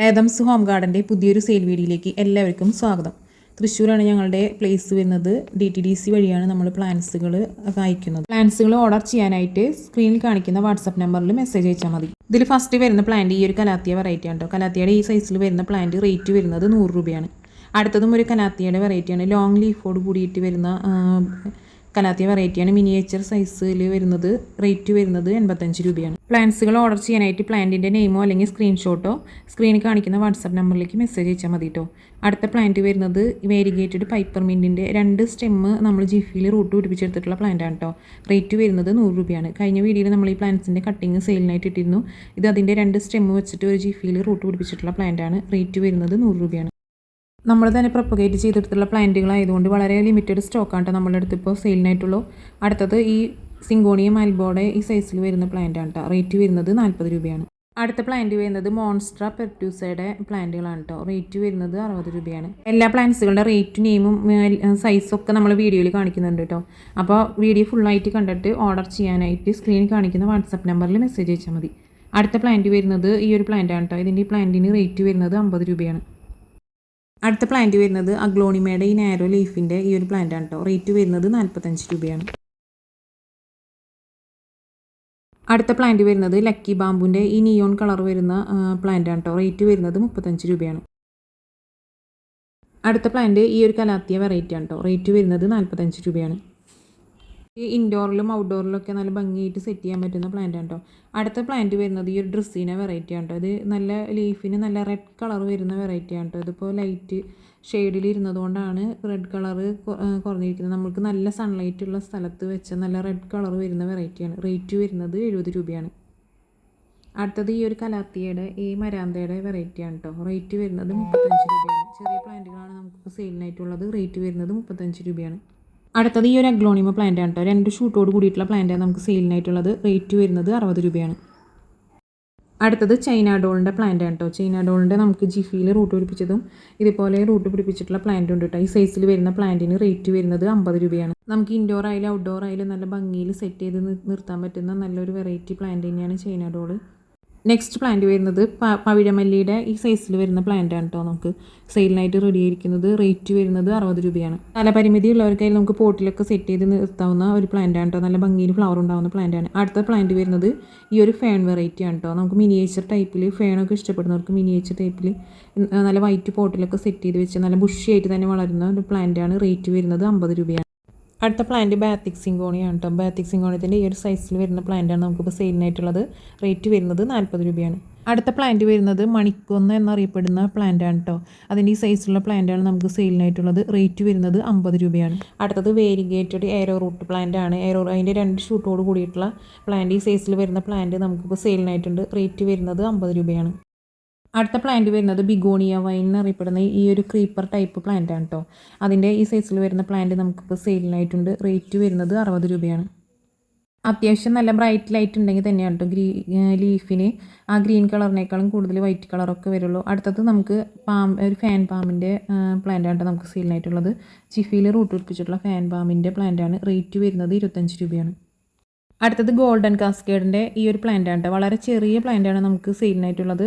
ഏതംസ് home ഗാർഡൻ്റെ പുതിയൊരു sale വീഡിയോയിലേക്ക് എല്ലാവർക്കും സ്വാഗതം. തൃശ്ശൂരാണ് ഞങ്ങളുടെ പ്ലേസ് വരുന്നത്. DTDC വഴിയാണ് നമ്മൾ പ്ലാന്റ്സുകൾ അയക്കുന്നത്. പ്ലാന്റ്സുകൾ ഓർഡർ ചെയ്യാനായിട്ട് സ്ക്രീനിൽ കാണിക്കുന്ന വാട്സപ്പ് നമ്പറിൽ മെസ്സേജ് അയച്ചാൽ മതി. ഇതിൽ ഫസ്റ്റ് വരുന്ന പ്ലാന്റ് ഈ ഒരു കലാത്തിയ വെറൈറ്റി ആണ് കേട്ടോ. കലാത്തിയുടെ ഈ സൈസിൽ വരുന്ന പ്ലാന്റ് റേറ്റ് വരുന്നത് 100 രൂപയാണ്. അടുത്തതും ഒരു കലാത്തിയുടെ വെറൈറ്റിയാണ്. ലോങ് ലീഫോട് കൂടിയിട്ട് വരുന്ന കലാത്തിയ വെറൈറ്റിയാണ്. മിനിയേച്ചർ സൈസിൽ വരുന്നത് റേറ്റ് വരുന്നത് 85 രൂപയാണ്. പ്ലാന്റ്സുകൾ ഓർഡർ ചെയ്യാനായിട്ട് പ്ലാന്റിൻ്റെ നെയിമോ അല്ലെങ്കിൽ സ്ക്രീൻഷോട്ടോ സ്ക്രീനിൽ കാണിക്കുന്ന വാട്സപ്പ് നമ്പറിലേക്ക് മെസ്സേജ് അയച്ചാൽ മതി കേട്ടോ. അടുത്ത പ്ലാന്റ് വരുന്നത് വേരിഗേറ്റഡ് പൈപ്പർ മിൻറ്റിൻ്റെ 2 സ്റ്റെമ്മ് നമ്മൾ ജിഫിയിൽ റൂട്ട് പിടിപ്പിച്ചെടുത്തിട്ടുള്ള പ്ലാന്റ് ആണ് കേട്ടോ. റേറ്റ് വരുന്നത് 100 രൂപയാണ്. കഴിഞ്ഞ വീഡിയോയിൽ നമ്മൾ ഈ പ്ലാന്റ്സിൻ്റെ കട്ടിങ് സെയിലിനായിട്ട് ഇട്ടിരുന്നു. ഇത് അതിൻ്റെ 2 സ്റ്റെമ്മ് വെച്ചിട്ട് ഒരു ജിഫിയിൽ റൂട്ട് പിടിപ്പിച്ചിട്ടുള്ള പ്ലാന്റ് ആണ്. റേറ്റ് വരുന്നത് 100 രൂപയാണ്. നമ്മൾ തന്നെ പ്രൊപ്പഗേറ്റ് ചെയ്തെടുത്തുള്ള പ്ലാന്റുകളായതുകൊണ്ട് വളരെ ലിമിറ്റഡ് സ്റ്റോക്കാണ് നമ്മുടെ അടുത്ത് ഇപ്പോൾ സെയിലിനായിട്ടുള്ളൂ. അടുത്തത് ഈ സിങ്കോണിയം ആൽബോയുടെ ഈ സൈസിൽ വരുന്ന പ്ലാന്റ് ആണ് കേട്ടോ. റേറ്റ് വരുന്നത് 40 രൂപയാണ്. അടുത്ത പ്ലാന്റ് വരുന്നത് മോൺസ്ട്ര പെർട്യൂസയുടെ പ്ലാന്റുകളാണ് കേട്ടോ. റേറ്റ് വരുന്നത് 60 രൂപയാണ്. എല്ലാ പ്ലാന്റ്സുകളുടെ റേറ്റ് നെയിമും സൈസൊക്കെ നമ്മൾ വീഡിയോയിൽ കാണിക്കുന്നുണ്ട് കേട്ടോ. അപ്പോൾ വീഡിയോ ഫുള്ളായിട്ട് കണ്ടിട്ട് ഓർഡർ ചെയ്യാനായിട്ട് സ്ക്രീനിൽ കാണിക്കുന്ന വാട്സപ്പ് നമ്പറിൽ മെസ്സേജ് അയച്ചാൽ മതി. അടുത്ത പ്ലാന്റ് വരുന്നത് ഈ ഒരു പ്ലാന്റ് ആണ് കേട്ടോ. ഇതിൻ്റെ ഈ പ്ലാന്റിന് റേറ്റ് വരുന്നത് 50 രൂപയാണ്. അടുത്ത പ്ലാന്റ് വരുന്നത് അഗ്ലോണിമയുടെ ഈ നാരോ ലീഫിൻ്റെ ഈ ഒരു പ്ലാന്റ് ആണ് കേട്ടോ. റേറ്റ് വരുന്നത് 45 രൂപയാണ്. അടുത്ത പ്ലാന്റ് വരുന്നത് ലക്കി ബാമ്പുവിൻ്റെ ഈ നിയോൺ കളർ വരുന്ന പ്ലാന്റ് ആണ് കേട്ടോ. റേറ്റ് വരുന്നത് 35 രൂപയാണ്. അടുത്ത പ്ലാന്റ് ഈ ഒരു കലാത്തിയ വെറൈറ്റി ആണ് കേട്ടോ. റേറ്റ് വരുന്നത് 45 രൂപയാണ്. ഈ ഇൻഡോറിലും ഔട്ട്ഡോറിലൊക്കെ നല്ല ഭംഗിയായിട്ട് സെറ്റ് ചെയ്യാൻ പറ്റുന്ന പ്ലാന്റ് ആണ് കേട്ടോ. അടുത്ത പ്ലാന്റ് വരുന്നത് ഈ ഒരു ഡ്രസ്സിനെ വെറൈറ്റി ആണ് കേട്ടോ. ഇത് നല്ല ലീഫിന് നല്ല റെഡ് കളർ വരുന്ന വെറൈറ്റി ആണ് കേട്ടോ. ഇതിപ്പോൾ ലൈറ്റ് ഷെയ്ഡിൽ ഇരുന്നതുകൊണ്ടാണ് റെഡ് കളർ കുറഞ്ഞിരിക്കുന്നത്. നമുക്ക് നല്ല സൺലൈറ്റ് ഉള്ള സ്ഥലത്ത് വെച്ച നല്ല റെഡ് കളർ വരുന്ന വെറൈറ്റിയാണ്. റേറ്റ് വരുന്നത് 70 രൂപയാണ്. അടുത്തത് ഈ ഒരു കലാത്തിയുടെ ഈ മരാന്തയുടെ വെറൈറ്റി ആണ് കേട്ടോ. റേറ്റ് വരുന്നത് 35 രൂപയാണ്. ചെറിയ പ്ലാന്റുകളാണ് നമുക്കിപ്പോൾ സെയിലിനായിട്ടുള്ളത്. റേറ്റ് വരുന്നത് 35 രൂപയാണ്. അടുത്തത് ഈ ഒരു അഗ്ലോണിമ പ്ലാന്റ് ആണ് കേട്ടോ. 2 ഷൂട്ടോട് കൂടിയിട്ടുള്ള പ്ലാന്റാണ് നമുക്ക് സെയിലിനായിട്ടുള്ളത്. റേറ്റ് വരുന്നത് 60 രൂപയാണ്. അടുത്തത് ചൈന ഡോളിൻ്റെ പ്ലാന്റ് ആണ് കേട്ടോ. ചൈന ഡോളിൻ്റെ നമുക്ക് ജിഫിയിൽ റൂട്ട് പിടിപ്പിച്ചതും ഇതുപോലെ റൂട്ട് പിടിപ്പിച്ചിട്ടുള്ള പ്ലാന്റ് ഉണ്ട് കേട്ടോ. ഈ സൈസിൽ വരുന്ന പ്ലാന്റിന് റേറ്റ് വരുന്നത് 50 രൂപയാണ്. നമുക്ക് ഇൻഡോർ ആയാലും ഔട്ട്ഡോർ ആയാലും നല്ല ഭംഗിയിൽ സെറ്റ് ചെയ്ത് നിർത്താൻ പറ്റുന്ന നല്ലൊരു വെറൈറ്റി പ്ലാന്റ് തന്നെയാണ് ചൈന ഡോള്. നെക്സ്റ്റ് പ്ലാന്റ് വരുന്നത് പവിഴമല്ലിയുടെ ഈ സൈസിൽ വരുന്ന പ്ലാന്റ് ആണ് കേട്ടോ. നമുക്ക് സെയിലിനായിട്ട് റെഡി ആയിരിക്കുന്നത്. റേറ്റ് വരുന്നത് 60 രൂപയാണ്. സ്ഥലപരിമിതി ഉള്ളവർക്കായി നമുക്ക് പോട്ടിലൊക്കെ സെറ്റ് ചെയ്ത് നിർത്താവുന്ന ഒരു പ്ലാന്റ് ആണ് കേട്ടോ. നല്ല ഭംഗിയിൽ ഫ്ലവർ ഉണ്ടാകുന്ന പ്ലാന്റ് ആണ്. അടുത്ത പ്ലാന്റ് വരുന്നത് ഈ ഒരു ഫേൺ വെറൈറ്റി ആണ് കേട്ടോ. നമുക്ക് മിനിയേച്ചർ ടൈപ്പിൽ ഫേണൊക്കെ ഇഷ്ടപ്പെടുന്നവർക്ക് മിനിയേച്ചർ ടൈപ്പിൽ നല്ല വൈറ്റ് പോട്ടിലൊക്കെ സെറ്റ് ചെയ്ത് വെച്ച് നല്ല ബുഷിയായിട്ട് തന്നെ വളരുന്ന ഒരു പ്ലാന്റ് ആണ്. റേറ്റ് വരുന്നത് 50 രൂപയാണ്. അടുത്ത പ്ലാന്റ് ബാത്തിക് സിങ്കോണിയാണ് കേട്ടോ. ബാത്തിക് സിങ്കോണിയത്തിൻ്റെ ഈ ഒരു സൈസിൽ വരുന്ന പ്ലാന്റാണ് നമുക്കിപ്പോൾ സെയിലിനായിട്ടുള്ളത്. റേറ്റ് വരുന്നത് 40 രൂപയാണ്. അടുത്ത പ്ലാന്റ് വരുന്നത് മണിക്കൊന്ന എന്നറിയപ്പെടുന്ന പ്ലാന്റ് ആണ് കേട്ടോ. അതിൻ്റെ ഈ സൈസിലുള്ള പ്ലാന്റാണ് നമുക്ക് സെയിലിനായിട്ടുള്ളത്. റേറ്റ് വരുന്നത് 50 രൂപയാണ്. അടുത്തത് വേരിഗേറ്റഡ് എയറോ റൂട്ട് പ്ലാന്റ് ആണ്. അതിൻ്റെ 2 ഷൂട്ടോട് കൂടിയിട്ടുള്ള പ്ലാന്റ് ഈ സൈസിൽ വരുന്ന പ്ലാന്റ് നമുക്കിപ്പോൾ സെയിലിനായിട്ടുണ്ട്. റേറ്റ് വരുന്നത് 50 രൂപയാണ്. അടുത്ത പ്ലാന്റ് വരുന്നത് ബിഗോണിയ വൈൻ എന്നറിയപ്പെടുന്ന ഈ ഒരു ക്രീപ്പർ ടൈപ്പ് പ്ലാന്റ് ആണ് കേട്ടോ. അതിൻ്റെ ഈ സൈസിൽ വരുന്ന പ്ലാന്റ് നമുക്കിപ്പോൾ സെയിലിനായിട്ടുണ്ട്. റേറ്റ് വരുന്നത് 60 രൂപയാണ്. അത്യാവശ്യം നല്ല ബ്രൈറ്റ് ലൈറ്റ് ഉണ്ടെങ്കിൽ തന്നെയാണ് കേട്ടോ ലീഫിന് ആ ഗ്രീൻ കളറിനേക്കാളും കൂടുതൽ വൈറ്റ് കളറൊക്കെ വരുള്ളൂ. അടുത്തത് നമുക്ക് ഒരു ഫാൻ പാമ്പിൻ്റെ പ്ലാന്റ് ആണ് നമുക്ക് സെയിലിനായിട്ടുള്ളത്. ജിഫിയിൽ റൂട്ട് പിടിപ്പിച്ചിട്ടുള്ള ഫാൻ പാമ്പിൻ്റെ പ്ലാന്റ് ആണ്. റേറ്റ് വരുന്നത് 25 രൂപയാണ്. അടുത്തത് ഗോൾഡൻ കാസ്കേഡിൻ്റെ ഈ ഒരു പ്ലാന്റ് ആണ്. വളരെ ചെറിയ പ്ലാന്റാണ് നമുക്ക് സെയിലിനായിട്ടുള്ളത്.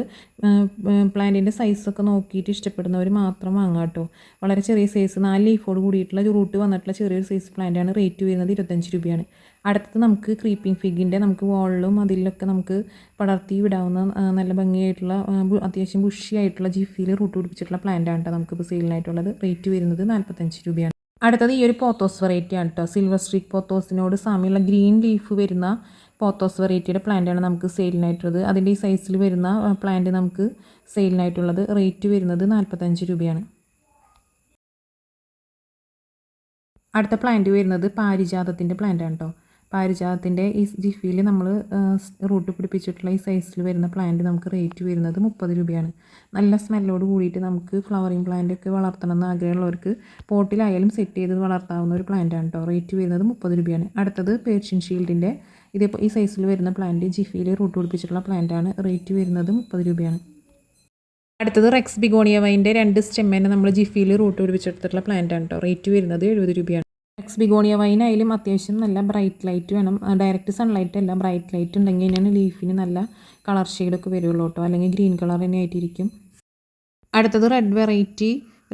പ്ലാന്റിൻ്റെ സൈസൊക്കെ നോക്കിയിട്ട് ഇഷ്ടപ്പെടുന്നവർ മാത്രം വാങ്ങാം കേട്ടോ. വളരെ ചെറിയ സൈസ് 4 ലീഫോട് കൂടിയിട്ടുള്ള റൂട്ട് വന്നിട്ടുള്ള ചെറിയൊരു സൈസ് പ്ലാന്റാണ്. റേറ്റ് വരുന്നത് 25 രൂപയാണ്. അടുത്തത് നമുക്ക് ക്രീപ്പിംഗ് ഫിഗിൻ്റെ നമുക്ക് വാളിലും അതിലൊക്കെ നമുക്ക് പടർത്തി വിടാവുന്ന നല്ല ഭംഗിയായിട്ടുള്ള അത്യാവശ്യം ബുഷിയായിട്ടുള്ള ജിഫിയിൽ റൂട്ട് പിടിപ്പിച്ചിട്ടുള്ള പ്ലാന്റ് ആണ് നമുക്കിപ്പോൾ സെയിലിനായിട്ടുള്ളത്. റേറ്റ് വരുന്നത് 45 രൂപയാണ്. അടുത്തത് ഈ ഒരു പോത്തോസ് വെറൈറ്റി ആണ് കേട്ടോ. സിൽവർ സ്ട്രീക്ക് പോത്തോസിനോട് സാമ്യമുള്ള ഗ്രീൻ ലീഫ് വരുന്ന പോത്തോസ് വെറൈറ്റിയുടെ പ്ലാന്റാണ് നമുക്ക് സെയിലിനായിട്ടുള്ളത്. അതിൻ്റെ ഈ സൈസിൽ വരുന്ന പ്ലാന്റ് നമുക്ക് സെയിലിനായിട്ടുള്ളത്. റേറ്റ് വരുന്നത് 45 രൂപയാണ്. അടുത്ത പ്ലാന്റ് വരുന്നത് പാരിജാതത്തിൻ്റെ പ്ലാന്റ് ആണ് കേട്ടോ. പാരിജാതത്തിൻ്റെ ഈ ജിഫിയിൽ നമ്മൾ റൂട്ട് പിടിപ്പിച്ചിട്ടുള്ള ഈ സൈസിൽ വരുന്ന പ്ലാന്റ് നമുക്ക് റേറ്റ് വരുന്നത് 30 രൂപയാണ്. നല്ല സ്മെല്ലോട് കൂടിയിട്ട് നമുക്ക് ഫ്ലവറിങ് പ്ലാന്റ് ഒക്കെ വളർത്തണമെന്ന് ആഗ്രഹമുള്ളവർക്ക് പോട്ടിലായാലും സെറ്റ് ചെയ്ത് വളർത്താവുന്ന ഒരു പ്ലാന്റ് ആണ് കേട്ടോ. റേറ്റ് വരുന്നത് 30 രൂപയാണ്. അടുത്തത് പേർഷ്യൻ ഷീൽഡിൻ്റെ ഈ സൈസിൽ വരുന്ന പ്ലാന്റ് ജിഫിയിൽ റൂട്ട് പിടിപ്പിച്ചിട്ടുള്ള പ്ലാന്റ് ആണ്. റേറ്റ് വരുന്നത് 30 രൂപയാണ്. അടുത്തത് റെക്സ് ബിഗോണിയ വൈൻ്റെ 2 സ്റ്റെമ്മേനെ നമ്മൾ ജിഫിയിൽ റൂട്ട് പിടിപ്പിച്ചെടുത്തിട്ടുള്ള പ്ലാന്റ് ആണ് കേട്ടോ. റേറ്റ് വരുന്നത് 70 രൂപയാണ്. റെക്സ് ബിഗോണിയ വൈനായാലും അത്യാവശ്യം നല്ല ബ്രൈറ്റ് ലൈറ്റ് വേണം. ഡയറക്റ്റ് സൺലൈറ്റ് അല്ല, ബ്രൈറ്റ് ലൈറ്റ് ഉണ്ടെങ്കിൽ തന്നെയാണ് ലീഫിന് നല്ല കളർ ഷെയ്ഡൊക്കെ വരുള്ളൂ കേട്ടോ. അല്ലെങ്കിൽ ഗ്രീൻ കളർ തന്നെ ആയിട്ടിരിക്കും. അടുത്തത്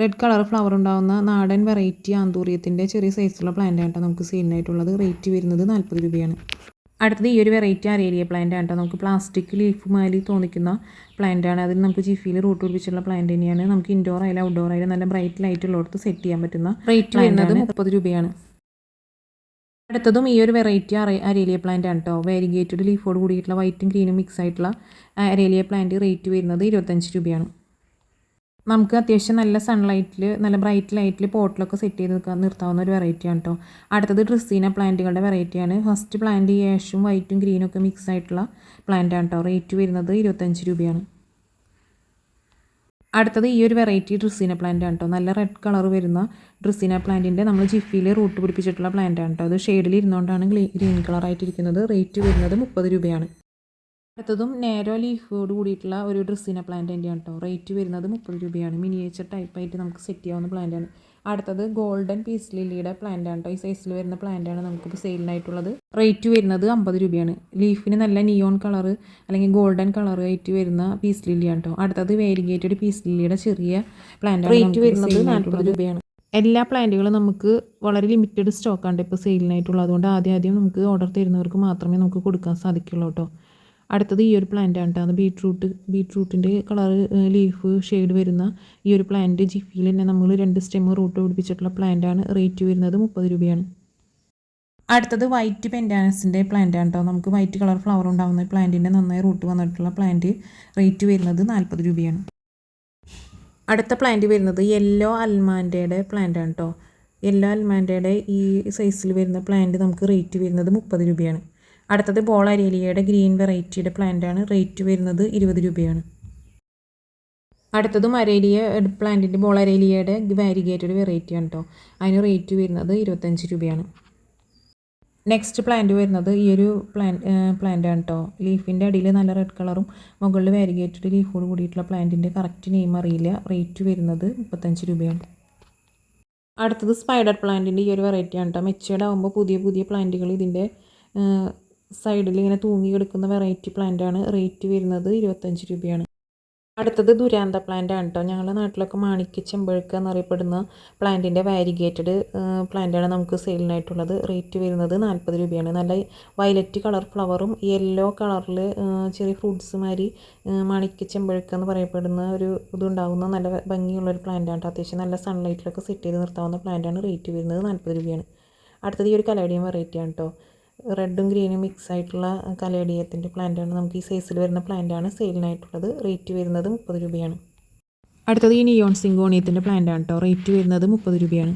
റെഡ് കളർ ഫ്ലവർ ഉണ്ടാകുന്ന നാടൻ വെറൈറ്റി ആന്തൂറിയത്തിൻ്റെ ചെറിയ സൈസുള്ള പ്ലാന്റ് ആണ് നമുക്ക് സെയിലിനായിട്ടുള്ളത്. റേറ്റ് വരുന്നത് 40 രൂപയാണ്. അടുത്തത് ഈ ഒരു വെറൈറ്റി അരേലിയ പ്ലാന്റ് ആണ്. നമുക്ക് പ്ലാസ്റ്റിക് ലീഫ് മാതിരി തോന്നിക്കുന്ന പ്ലാന്റ് ആണ്. അതിൽ നമുക്ക് ജിഫിയിൽ റൂട്ട് പിടിപ്പിച്ചുള്ള പ്ലാന്റ് തന്നെയാണ്. നമുക്ക് ഇൻഡോർ ആയാലും ഔട്ട്ഡോർ ആയാലും നല്ല ബ്രൈറ്റ് ലൈറ്റ് ഉള്ളിടത്ത് സെറ്റ് ചെയ്യാൻ പറ്റുന്ന റേറ്റ് വരുന്നത് 30 രൂപയാണ്. അടുത്തതും ഈ ഒരു വെറൈറ്റി അരേലിയ പ്ലാന്റ് ആണ് കേട്ടോ. വാരിഗേറ്റഡ് ലീഫോട് കൂടിയിട്ടുള്ള വൈറ്റും ഗ്രീനും മിക്സ് ആയിട്ടുള്ള അരേലിയ പ്ലാന്റ് റേറ്റ് വരുന്നത് 25 രൂപയാണ്. നമുക്ക് അത്യാവശ്യം നല്ല സൺലൈറ്റിൽ നല്ല ബ്രൈറ്റ് ലൈറ്റിൽ പോട്ടിലൊക്കെ സെറ്റ് ചെയ്ത് നിർത്താവുന്ന ഒരു വെറൈറ്റിയാണ് കേട്ടോ. അടുത്തത് ഡ്രസ്സീന പ്ലാന്റുകളുടെ വെറൈറ്റിയാണ്. ഫസ്റ്റ് പ്ലാന്റ് ആഷും വൈറ്റും ഗ്രീനും ഒക്കെ മിക്സ് ആയിട്ടുള്ള പ്ലാന്റ് ആണ് കേട്ടോ. റേറ്റ് വരുന്നത് 25 രൂപയാണ്. അടുത്തത് ഈ ഒരു വെറൈറ്റി ഡ്രസ്സീന പ്ലാന്റ് ആണ് കേട്ടോ. നല്ല റെഡ് കളർ വരുന്ന ഡ്രസ്സീന പ്ലാന്റിൻ്റെ നമ്മൾ ജിഫിയിൽ റൂട്ട് പിടിപ്പിച്ചിട്ടുള്ള പ്ലാന്റ് ആണ് കേട്ടോ. അത് ഷെയ്ഡിൽ ഇരുന്നുകൊണ്ടാണ് ഗ്രീൻ കളറായിട്ടിരിക്കുന്നത്. റേറ്റ് വരുന്നത് 30 രൂപയാണ്. അടുത്തതും നേരോ ലീഫോട് കൂടിയിട്ടുള്ള ഒരു ഡ്രസ്സിന പ്ലാന്റ് തന്നെയാണ് കേട്ടോ. റേറ്റ് വരുന്നത് 30 രൂപയാണ്. മിനിയേച്ചർ ടൈപ്പായിട്ട് നമുക്ക് സെറ്റ് ചെയ്യാവുന്ന പ്ലാന്റാണ്. അടുത്തത് ഗോൾഡൻ പീസ് ലില്ലിയുടെ പ്ലാന്റ് ആണ് കേട്ടോ. ഈ സൈസിൽ വരുന്ന പ്ലാന്റാണ് നമുക്കിപ്പോൾ സെയിലിനായിട്ടുള്ളത്. റേറ്റ് വരുന്നത് 50 രൂപയാണ്. ലീഫിന് നല്ല നിയോൺ കളർ അല്ലെങ്കിൽ ഗോൾഡൻ കളർ ആയിട്ട് വരുന്ന പീസ് ലില്ലിയാണ് കേട്ടോ. അടുത്തത് വേരിഗേറ്റഡ് പീസ് ലില്ലിയുടെ ചെറിയ പ്ലാന്റ്. റേറ്റ് വരുന്നത് 40 രൂപയാണ്. എല്ലാ പ്ലാന്റുകളും നമുക്ക് വളരെ ലിമിറ്റഡ് സ്റ്റോക്കാണ് ഇപ്പോൾ സെയിലിനായിട്ടുള്ളത്. അതുകൊണ്ട് ആദ്യം നമുക്ക് ഓർഡർ തരുന്നവർക്ക് മാത്രമേ നമുക്ക് കൊടുക്കാൻ സാധിക്കുള്ളൂ കേട്ടോ. അടുത്തത് ഈ ഒരു പ്ലാന്റ് ആണ് കേട്ടോ. അത് ബീട്രൂട്ടിൻ്റെ കളർ ലീഫ് ഷെയ്ഡ് വരുന്ന ഈ ഒരു പ്ലാന്റ് ജിഫിയിൽ തന്നെ നമ്മൾ 2 സ്റ്റെം റൂട്ട് പിടിപ്പിച്ചിട്ടുള്ള പ്ലാന്റ് ആണ്. റേറ്റ് വരുന്നത് 30 രൂപയാണ്. അടുത്തത് വൈറ്റ് പെൻഡാനസിൻ്റെ പ്ലാന്റ് ആണ് കേട്ടോ. നമുക്ക് വൈറ്റ് കളർ ഫ്ലവർ ഉണ്ടാകുന്ന പ്ലാന്റിൻ്റെ നന്നായി റൂട്ട് വന്നിട്ടുള്ള പ്ലാന്റ്. റേറ്റ് വരുന്നത് 40 രൂപയാണ്. അടുത്ത പ്ലാന്റ് വരുന്നത് യെല്ലോ അൽമാൻഡയുടെ പ്ലാന്റ് ആണ് കേട്ടോ. യെല്ലോ അൽമാൻഡയുടെ ഈ സൈസിൽ വരുന്ന പ്ലാന്റ് നമുക്ക് റേറ്റ് വരുന്നത് 30 രൂപയാണ്. അടുത്തത് ബോൾ അരേലിയയുടെ ഗ്രീൻ വെറൈറ്റിയുടെ പ്ലാന്റ് ആണ്. റേറ്റ് വരുന്നത് 20 രൂപയാണ്. അടുത്തതും പ്ലാന്റിൻ്റെ ബോൾ അരേലിയയുടെ വാരിഗേറ്റഡ് വെറൈറ്റി ആണ് കേട്ടോ. അതിന് റേറ്റ് വരുന്നത് 25 രൂപയാണ്. നെക്സ്റ്റ് പ്ലാന്റ് വരുന്നത് ഈ ഒരു പ്ലാന്റ് ആണ് കേട്ടോ. ലീഫിൻ്റെ അടിയിൽ നല്ല റെഡ് കളറും മുകളിൽ വാരിഗേറ്റഡ് ലീഫോട് കൂടിയിട്ടുള്ള പ്ലാന്റിൻ്റെ കറക്റ്റ് നെയിം അറിയില്ല. റേറ്റ് വരുന്നത് 35 രൂപയാണ്. അടുത്തത് സ്പൈഡർ പ്ലാന്റിൻ്റെ ഈ ഒരു വെറൈറ്റി ആണ് കേട്ടോ. മെച്ചേർഡ് ആകുമ്പോൾ പുതിയ പ്ലാന്റുകൾ ഇതിൻ്റെ സൈഡിൽ ഇങ്ങനെ തൂങ്ങി കിടക്കുന്ന വെറൈറ്റി പ്ലാന്റ് ആണ്. റേറ്റ് വരുന്നത് 25 രൂപയാണ്. അടുത്തത് ദുരാന്ത പ്ലാന്റ് ആണ് കേട്ടോ. ഞങ്ങളുടെ നാട്ടിലൊക്കെ മാണിക്യ ചെമ്പഴുക്ക എന്നറിയപ്പെടുന്ന പ്ലാന്റിൻ്റെ വാരിഗേറ്റഡ് പ്ലാന്റ് ആണ് നമുക്ക് സെയിലിനായിട്ടുള്ളത്. റേറ്റ് വരുന്നത് 40 രൂപയാണ്. നല്ല വയലറ്റ് കളർ ഫ്ലവറും യെല്ലോ കളറിൽ ചെറിയ ഫ്രൂട്ട്സ് മാതിരി മാണിക്യ ചെമ്പഴുക്ക എന്ന് പറയപ്പെടുന്ന ഒരു ഇതുണ്ടാകുന്ന നല്ല ഭംഗിയുള്ളൊരു പ്ലാന്റ് ആണ്. അത്യാവശ്യം നല്ല സൺലൈറ്റിലൊക്കെ സെറ്റ് ചെയ്ത് നിർത്താവുന്ന പ്ലാന്റ് ആണ്. റേറ്റ് വരുന്നത് 40 രൂപയാണ്. അടുത്തത് ഈ ഒരു കലേഡിയം വെറൈറ്റി ആണ് കേട്ടോ. റെഡും ഗ്രീനും മിക്സ് ആയിട്ടുള്ള കലേഡിയത്തിൻ്റെ പ്ലാന്റാണ്. നമുക്ക് ഈ സൈസിൽ വരുന്ന പ്ലാന്റാണ് സെയിലിനായിട്ടുള്ളത്. റേറ്റ് വരുന്നത് 30 രൂപയാണ്. അടുത്തത് ഈ നിയോൺ സിങ്കോണിയത്തിൻ്റെ പ്ലാന്റ് ആണ് കേട്ടോ. റേറ്റ് വരുന്നത് 30 രൂപയാണ്.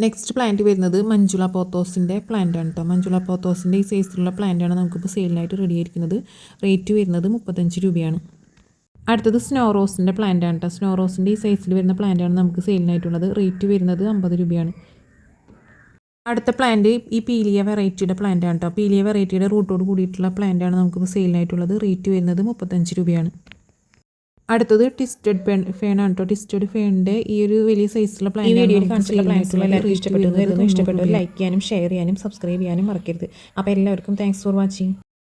നെക്സ്റ്റ് പ്ലാന്റ് വരുന്നത് മഞ്ജുള പോത്തോസിൻ്റെ പ്ലാന്റ് ആണ് കേട്ടോ. മഞ്ജുള പോത്തോസിൻ്റെ ഈ സൈസിലുള്ള പ്ലാന്റാണ് നമുക്കിപ്പോൾ സെയിലിനായിട്ട് റെഡി ആയിരിക്കുന്നത്. റേറ്റ് വരുന്നത് 35 രൂപയാണ്. അടുത്തത് സ്നോ റോസിൻ്റെ പ്ലാന്റ് ആണ് കേട്ടോ. സ്നോ റോസിൻ്റെ ഈ സൈസിൽ വരുന്ന പ്ലാന്റാണ് നമുക്ക് സെയിലിനായിട്ടുള്ളത്. റേറ്റ് വരുന്നത് 50 രൂപയാണ്. അടുത്ത പ്ലാന്റ് ഈ പീലിയ വെറൈറ്റിയുടെ പ്ലാന്റ് ആണ് കേട്ടോ. പീലിയ വെറൈറ്റിയുടെ റൂട്ടോട് കൂടിയിട്ടുള്ള പ്ലാന്റ് ആണ് നമുക്കിപ്പോൾ സെയിലിനായിട്ടുള്ളത്. റേറ്റ് വരുന്നത് 35 രൂപയാണ്. അടുത്തത് ട്വിസ്റ്റഡ് ഫേൺ ആണ് കേട്ടോ. ട്വിസ്റ്റഡ് ഫേണിൻ്റെ ഈ ഒരു വലിയ സൈസുള്ള പ്ലാന്റ്. ഈ വീഡിയോയിൽ കാണിച്ചിട്ടുള്ള പ്ലാന്റ്സുകൾ എല്ലാവർക്കും ഇഷ്ടപ്പെട്ടു ലൈക്ക് ചെയ്യാനും ഷെയർ ചെയ്യാനും സബ്സ്ക്രൈബ് ചെയ്യാനും മറക്കരുത്. അപ്പോൾ എല്ലാവർക്കും താങ്ക്സ് ഫോർ വാച്ചിങ്.